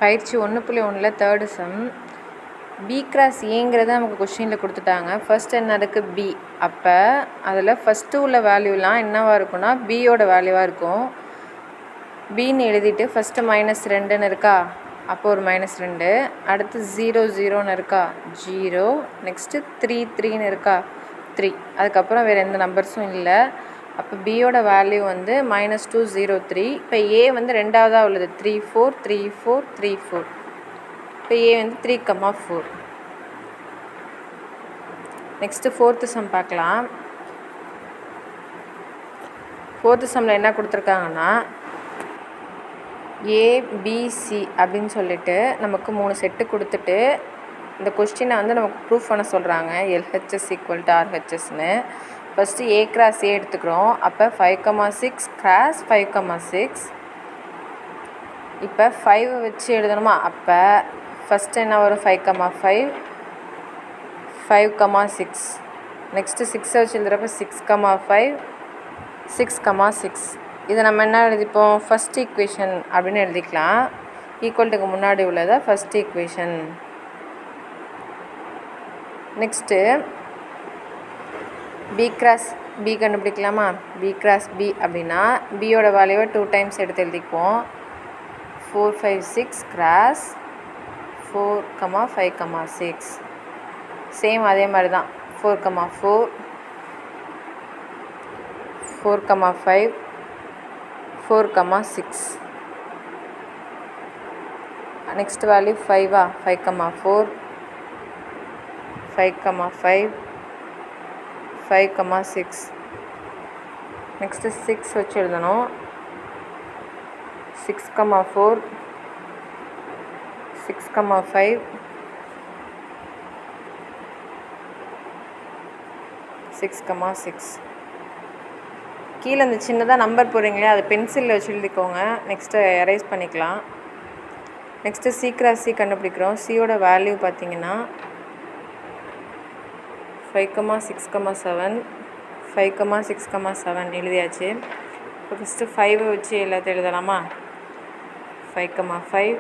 பயிற்சி 1.1 third some. B cross ஏங்கிறத நமக்கு கொஸ்டினில் கொடுத்துட்டாங்க. ஃபர்ஸ்ட் என்ன இருக்குது? பி. அப்போ அதில் ஃபஸ்ட்டு உள்ள வேல்யூலாம் என்னவாக இருக்குன்னா பியோட வேல்யூவாக இருக்கும். பின்னு எழுதிட்டு ஃபஸ்ட்டு -2ன்னு இருக்கா, அப்போ ஒரு -2. அடுத்து 0 0ன்னு இருக்கா, 0. நெக்ஸ்ட்டு 3 3ன்னு இருக்கா, 3. அதுக்கப்புறம் வேறு எந்த நம்பர்ஸும் இல்லை. அப்போ பியோட வேல்யூ வந்து -2 0 3. இப்போ ஏ வந்து ரெண்டாவதாக உள்ளது 3 4 3 4 3 4. இப்போ ஏ வந்து 3, 4. நெக்ஸ்ட்டு ஃபோர்த்து சம் பார்க்கலாம். ஃபோர்த்து சம்மில் என்ன கொடுத்துருக்காங்கன்னா ஏபிசி அப்படின்னு சொல்லிட்டு நமக்கு 3 செட்டு கொடுத்துட்டு இந்த கொஸ்டினை வந்து நமக்கு ப்ரூஃப் பண்ண சொல்கிறாங்க. LHS = RHSன்னு. ஃபஸ்ட்டு ஏ கிராஸ் ஏ எடுத்துக்கிறோம். அப்போ 5,6 கிராஸ் 5,6. இப்போ 5 வச்சு எழுதணுமா? அப்போ ஃபஸ்ட்டு என்ன வரும்? 5,5 5,6. நெக்ஸ்ட்டு 6 வச்சு எழுதுகிறப்ப 6,5 6,6. இதை நம்ம என்ன எழுதிப்போம்? ஃபஸ்ட் ஈக்குவேஷன் அப்படின்னு எழுதிக்கலாம். ஈக்குவல்ட்டுக்கு முன்னாடி உள்ளதை first equation. Next B cross B கண்டுபிடிக்கலாமா? பி கிராஸ் பி அப்படின்னா பியோட வேல்யூவை 2 டைம்ஸ் எடுத்து எழுதிக்குவோம். 4 5 6 கிராஸ் 4, 5, 6. சேம் அதே மாதிரி தான் 4, 4 4, 5 4, 6. Next value 5 5, 4 5, 5 5, 6. நெக்ஸ்ட்டு 6 வச்சு எழுதணும். 6, 4 6, 5 6, 6. கீழே இந்த சின்னதாக நம்பர் போடுறீங்களே அதை பென்சிலில் வச்சு எழுதிக்கோங்க. நெக்ஸ்ட்டு எரேஸ் பண்ணிக்கலாம். நெக்ஸ்ட்டு சி கிராஸ் சி கண்டுபிடிக்கிறோம். சியோட வேல்யூ பார்த்தீங்கன்னா 5, 6, 7 5, 6, 7 எழுதியாச்சு. இப்போ ஃபஸ்ட்டு 5 வச்சு எல்லாத்தையும் எழுதலாமா? 5, 5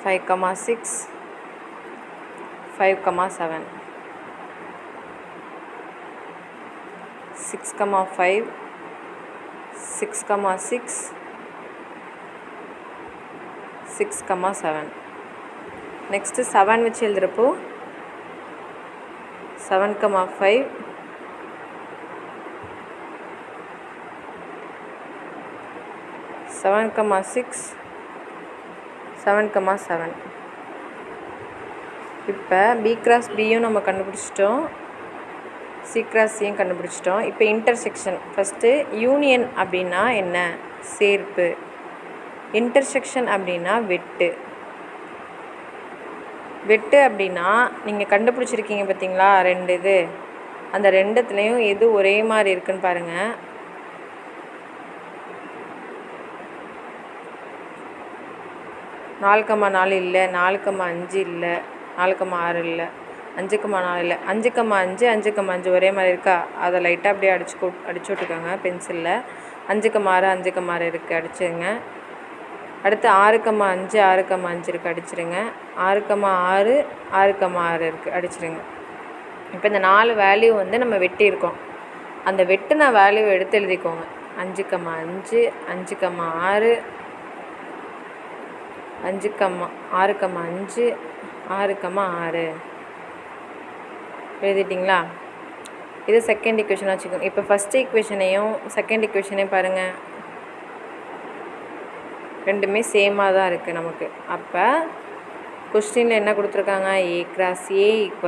5, 6 5, 7 6, 5 6, 6 6, 7. நெக்ஸ்ட்டு 7 வச்சு எழுதுகிறப்போ 7, 5 7, 6 7, 7. இப்போ பி கிராஸ் பியும் நம்ம கண்டுபிடிச்சிட்டோம், சி கிராஸ் சியும் கண்டுபிடிச்சிட்டோம். இப்போ இன்டர்செக்ஷன். ஃபஸ்ட்டு யூனியன் அப்படின்னா என்ன? சேர்ப்பு. இன்டர்செக்ஷன் அப்படின்னா வெட்டு. வெட்டு அப்படின்னா நீங்கள் கண்டுபிடிச்சிருக்கீங்க பார்த்தீங்களா 2 இது, அந்த 2த்துலேயும் எது ஒரே மாதிரி இருக்குன்னு பாருங்கள். நாலு 4 இல்லை, 4,5 இல்லை, 4,6 இல்லை, 5,4 இல்லை, 5,5 5,5 ஒரே மாதிரி இருக்கா? அதை லைட்டாக அப்படியே அடிச்சு விட்டுக்கோங்க பென்சிலில். 5,6 5,6 இருக்குது, அடிச்சுருங்க. அடுத்து 6,5 6,5 இருக்குது, அடிச்சிருங்க. 6,6 6,6 இருக்குது, அடிச்சிருங்க. இப்போ இந்த 4 வேல்யூ வந்து நம்ம வெட்டியிருக்கோம். அந்த வெட்டின வேல்யூ எடுத்து எழுதிக்கோங்க. 5,5 5,6 6,5 6,6 எழுதிட்டிங்களா? இது செகண்ட் ஈக்குவேஷனாக வச்சுக்கோங்க. இப்போ ஃபஸ்ட் ஈக்குவேஷனையும் செகண்ட் ஈக்குவேஷனையும் பாருங்கள், ரெண்டுமே சேமாக தான் இருக்குது நமக்கு. அப்போ கொஸ்டினில் என்ன கொடுத்துருக்காங்க? A cross A =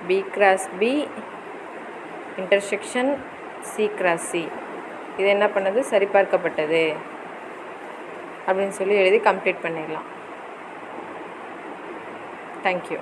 B cross B intersection C cross C. இது என்ன பண்ணது? சரிபார்க்கப்பட்டது அப்படின்னு சொல்லி எழுதி கம்ப்ளீட் பண்ணிடலாம். தேங்க்யூ.